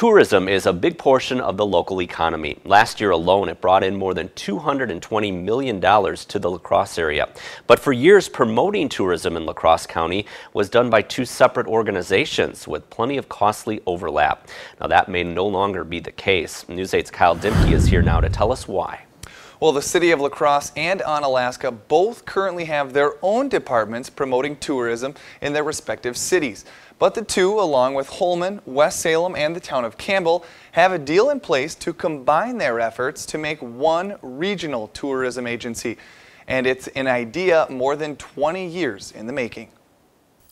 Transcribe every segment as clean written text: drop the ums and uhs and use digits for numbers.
Tourism is a big portion of the local economy. Last year alone, it brought in more than $220 million to the La Crosse area. But for years, promoting tourism in La Crosse County was done by two separate organizations with plenty of costly overlap. Now, that may no longer be the case. News 8's Kyle Dimke is here now to tell us why. Well, the city of La Crosse and Onalaska both currently have their own departments promoting tourism in their respective cities. But the two, along with Holmen, West Salem, and the town of Campbell, have a deal in place to combine their efforts to make one regional tourism agency. And it's an idea more than 20 years in the making.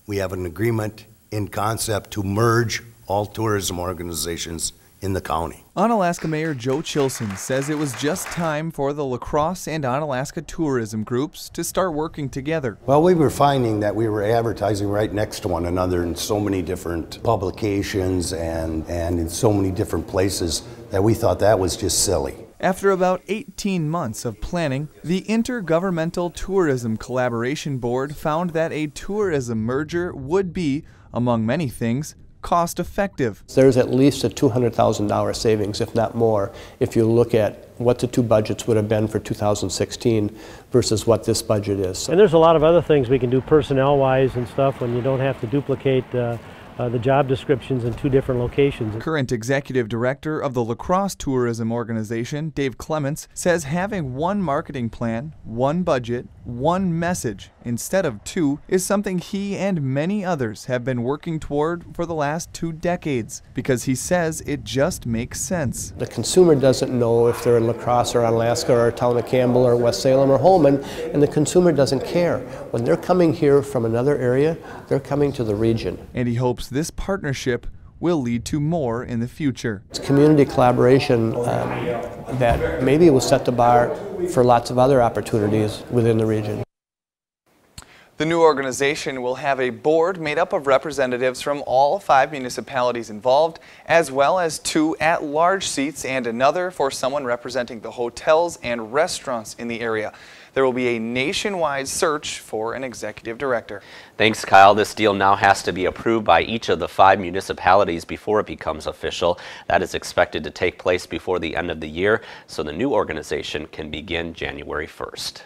We have an agreement in concept to merge all tourism organizations in the county. Onalaska Mayor Joe Chilson says it was just time for the La Crosse and Onalaska tourism groups to start working together. Well, we were finding that we were advertising right next to one another in so many different publications and in so many different places that we thought that was just silly. After about 18 months of planning, the Intergovernmental Tourism Collaboration Board found that a tourism merger would be, among many things, cost-effective. There's at least a $200,000 savings, if not more, if you look at what the two budgets would have been for 2016 versus what this budget is. And there's a lot of other things we can do personnel-wise and stuff when you don't have to duplicate the job descriptions in two different locations. Current executive director of the La Crosse Tourism Organization, Dave Clements, says having one marketing plan, one budget, one message instead of two is something he and many others have been working toward for the last 2 decades because he says it just makes sense. The consumer doesn't know if they're in La Crosse or Onalaska or town of Campbell or West Salem or Holmen, and the consumer doesn't care. When they're coming here from another area, they're coming to the region. And he hopes this partnership will lead to more in the future. It's community collaboration that maybe will set the bar for lots of other opportunities within the region. The new organization will have a board made up of representatives from all 5 municipalities involved, as well as 2 at-large seats and another for someone representing the hotels and restaurants in the area. There will be a nationwide search for an executive director. Thanks, Kyle. This deal now has to be approved by each of the 5 municipalities before it becomes official. That is expected to take place before the end of the year, so the new organization can begin January 1st.